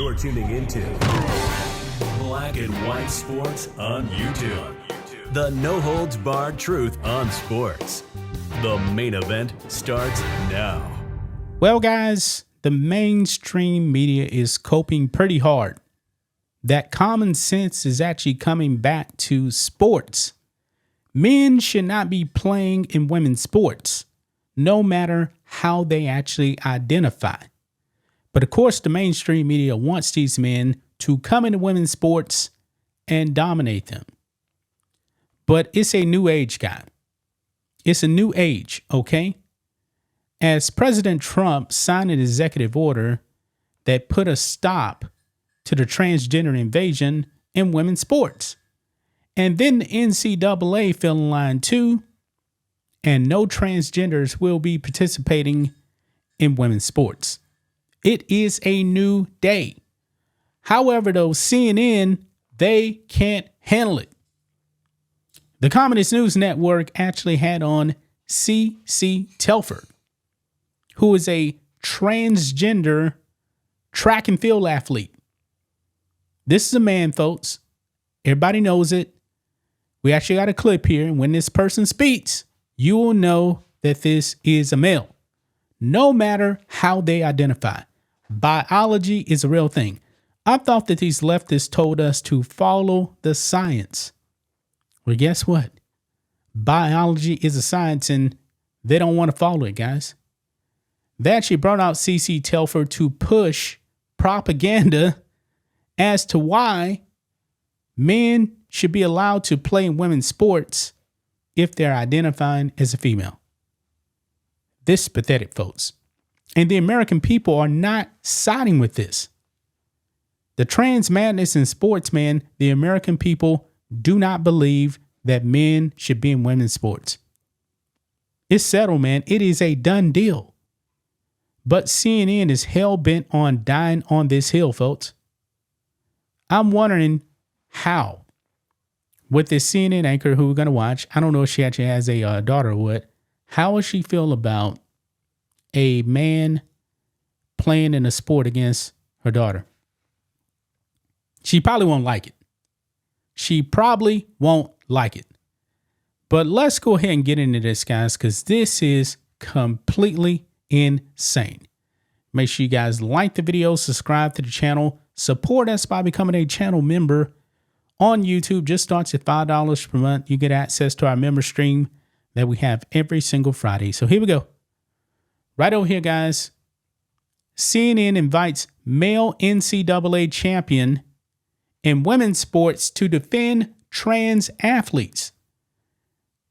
You're tuning into Black and White Sports on YouTube. The no-holds-barred truth on sports. The main event starts now. Well, guys, the mainstream media is coping pretty hard. That common sense is actually coming back to sports. Men should not be playing in women's sports, no matter how they actually identify. But of course, the mainstream media wants these men to come into women's sports and dominate them. But it's a new age, guy. It's a new age, okay? As President Trump signed an executive order that put a stop to the transgender invasion in women's sports. And then the NCAA fell in line too, and no transgenders will be participating in women's sports. It is a new day. However, though, CNN, they can't handle it. The Communist News Network actually had on CeCe Tefler, who is a transgender track and field athlete. This is a man, folks. Everybody knows it. We actually got a clip here, and when this person speaks, you will know that this is a male, no matter how they identify. Biology is a real thing. I thought that these leftists told us to follow the science. Well, guess what? Biology is a science, and they don't want to follow it, guys. They actually brought out CeCe Tefler to push propaganda as to why men should be allowed to play in women's sports if they're identifying as a female. This is pathetic, folks. And the American people are not siding with this. The trans madness in sports, man, the American people do not believe that men should be in women's sports. It's settled, man. It is a done deal. But CNN is hell-bent on dying on this hill, folks. I'm wondering how, with this CNN anchor who we're going to watch, I don't know if she actually has a daughter or what, how will she feel about a man playing in a sport against her daughter? She probably won't like it. She probably won't like it. But let's go ahead and get into this, guys, because this is completely insane. Make sure you guys like the video, subscribe to the channel, support us by becoming a channel member on YouTube. Just starts at $5 per month. You get access to our member stream that we have every single Friday. So here we go. Right over here, guys. CNN invites male NCAA champion in women's sports to defend trans athletes.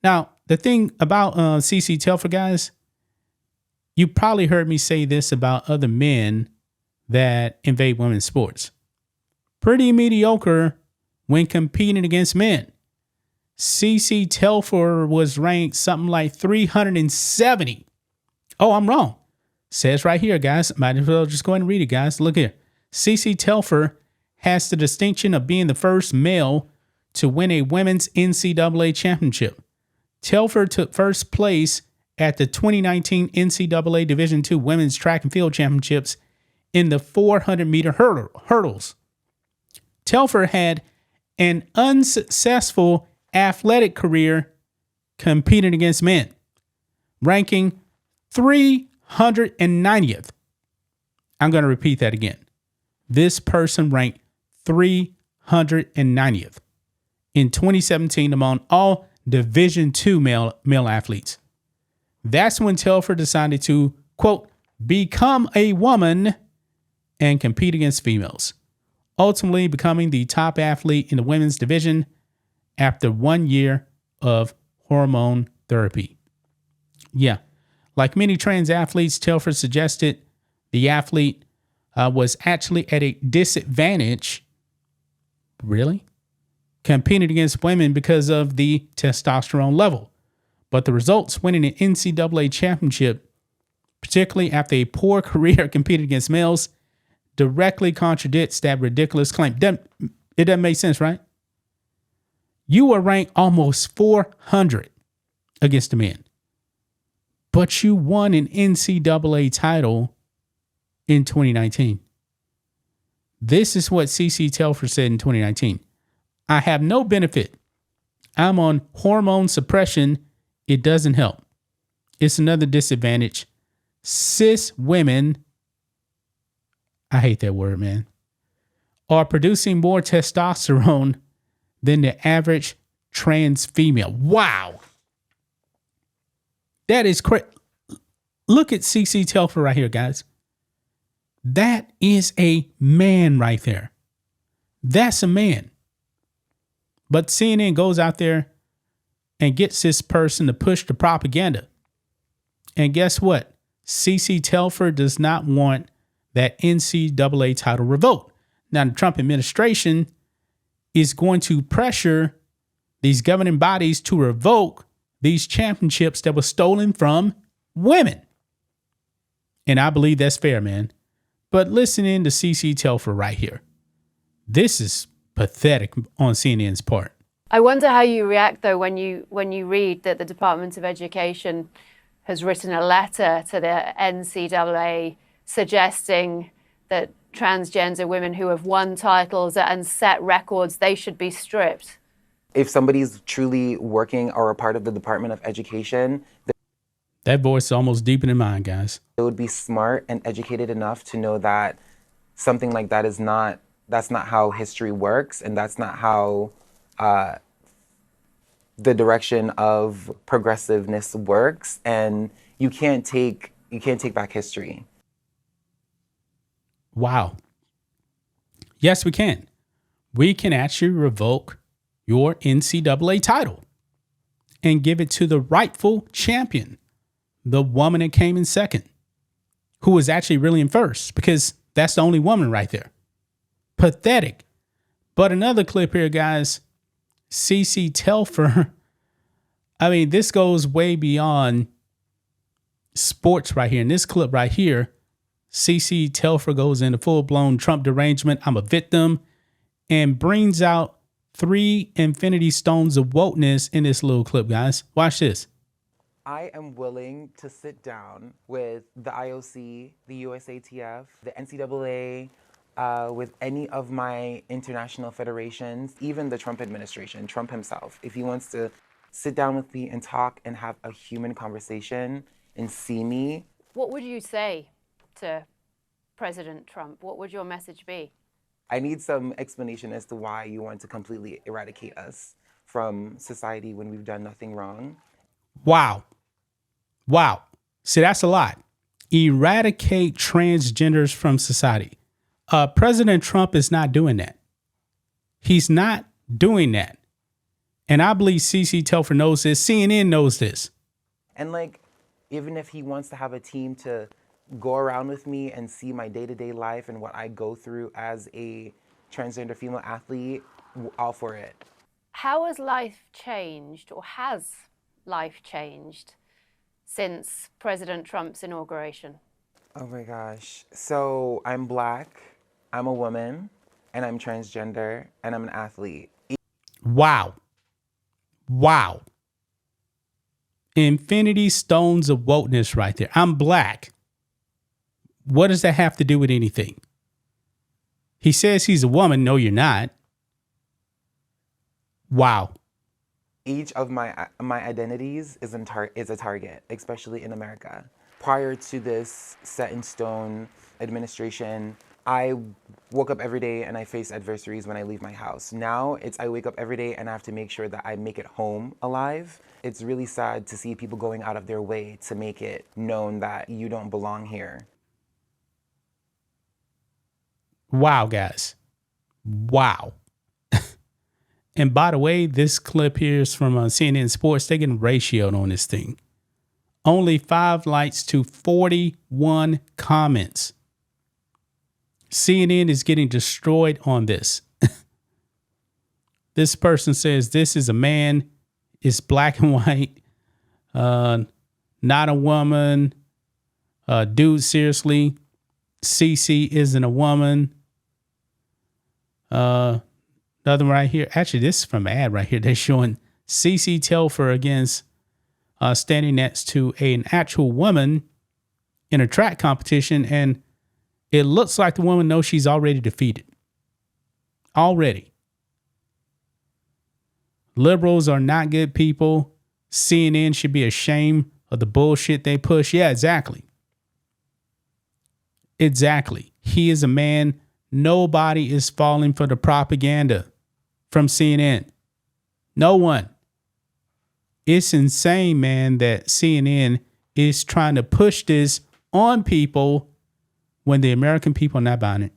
Now, the thing about CeCe Tefler, guys, you probably heard me say this about other men that invade women's sports. Pretty mediocre when competing against men. CeCe Tefler was ranked something like 370. Oh, I'm wrong. Says right here, guys. Might as well just go ahead and read it, guys. Look here. CeCe Tefler has the distinction of being the first male to win a women's NCAA championship. Telfer took first place at the 2019 NCAA Division II Women's Track and Field Championships in the 400-meter hurdles. Telfer had an unsuccessful athletic career competing against men, ranking 390th. I'm going to repeat that again. This person ranked 390th in 2017 among all Division II male athletes. That's when Telfer decided to, quote, become a woman and compete against females, ultimately becoming the top athlete in the women's division after 1 year of hormone therapy. Yeah. Like many trans athletes, Telfer suggested the athlete was actually at a disadvantage, really, competing against women because of the testosterone level. But the results, winning an NCAA championship, particularly after a poor career competing against males, directly contradicts that ridiculous claim. It doesn't make sense, right? You were ranked almost 400 against the men, but you won an NCAA title in 2019. This is what CeCe Telfer said in 2019. I have no benefit. I'm on hormone suppression. It doesn't help. It's another disadvantage. Cis women, I hate that word, man, are producing more testosterone than the average trans female. Wow. That is crazy. Look at CeCe Telfer right here, guys. That is a man right there. That's a man. But CNN goes out there and gets this person to push the propaganda. And guess what? CeCe Telfer does not want that NCAA title revoked. Now, the Trump administration is going to pressure these governing bodies to revoke these championships that were stolen from women. And I believe that's fair, man. But listen in to CeCe Telfer right here. This is pathetic on CNN's part. I wonder how you react, though, when you read that the Department of Education has written a letter to the NCAA suggesting that transgender women who have won titles and set records, they should be stripped. If somebody's truly working or a part of the Department of Education, that voice is almost deeper than mine, guys. They would be smart and educated enough to know that something like that that's not how history works, and that's not how the direction of progressiveness works, and you can't take back history. Wow. Yes, we can. We can actually revoke your NCAA title and give it to the rightful champion, the woman that came in second, who was actually really in first, because that's the only woman right there. Pathetic. But another clip here, guys. CeCe Telfer. I mean, this goes way beyond sports right here. In this clip right here, CeCe Telfer goes into full-blown Trump derangement. I'm a victim, and brings out 3 infinity stones of wokeness in this little clip, guys. Watch this. I am willing to sit down with the IOC, the USATF, the NCAA, with any of my international federations, even the Trump administration, Trump himself. If he wants to sit down with me and talk and have a human conversation and see me. What would you say to President Trump? What would your message be? I need some explanation as to why you want to completely eradicate us from society when we've done nothing wrong. Wow. Wow. See, that's a lot. Eradicate transgenders from society. President Trump is not doing that. He's not doing that. And I believe CeCe Telfer knows this. CNN knows this. And like, even if he wants to have a team to go around with me and see my day-to-day life and what I go through as a transgender female athlete, all for it. How has life changed, or has life changed since President Trump's inauguration? Oh my gosh. So I'm Black, I'm a woman, and I'm transgender, and I'm an athlete. Wow. Wow. Infinity stones of wokeness right there. I'm Black. What does that have to do with anything? He says he's a woman. No, you're not. Wow. Each of my identities is a target, especially in America. Prior to this set in stone administration, I woke up every day and I face adversaries when I leave my house. Now I wake up every day and I have to make sure that I make it home alive. It's really sad to see people going out of their way to make it known that you don't belong here. Wow, guys. Wow. And by the way, this clip here is from CNN Sports. They're getting ratioed on this thing. Only 5 likes to 41 comments. CNN is getting destroyed on this. This person says this is a man. It's black and white. Not a woman. Dude, seriously. CeCe isn't a woman. Another one right here. Actually, this is from an ad right here. They're showing CeCe Telfer against standing next to an actual woman in a track competition, and it looks like the woman knows she's already defeated. already. Liberals are not good people. CNN should be ashamed of the bullshit they push. Yeah, exactly. Exactly. He is a man. Nobody is falling for the propaganda from CNN. No one. It's insane, man, that CNN is trying to push this on people when the American people are not buying it.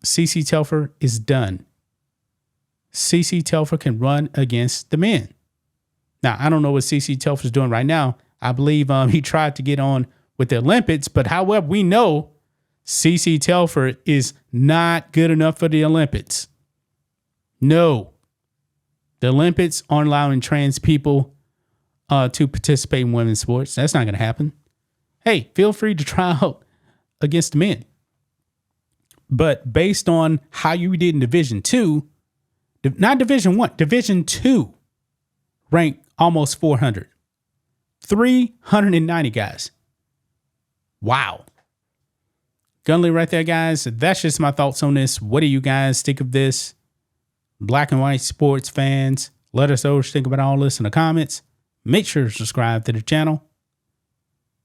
CeCe Telfer is done. CeCe Telfer can run against the men. Now, I don't know what CeCe Telfer is doing right now. I believe he tried to get on with the Olympics, but however, we know CeCe Telfer is not good enough for the Olympics. No. The Olympics aren't allowing trans people to participate in women's sports. That's not going to happen. Hey, feel free to try out against the men. But based on how you did in Division 2, not Division 1, Division 2 ranked almost 400. 390 guys. Wow. Gunley right there, guys. That's just my thoughts on this. What do you guys think of this? Black and white sports fans, let us know what you think about all this in the comments. Make sure to subscribe to the channel.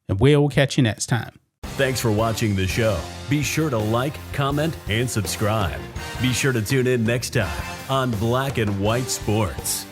And we'll catch you next time. Thanks for watching the show. Be sure to like, comment, and subscribe. Be sure to tune in next time on Black and White Sports.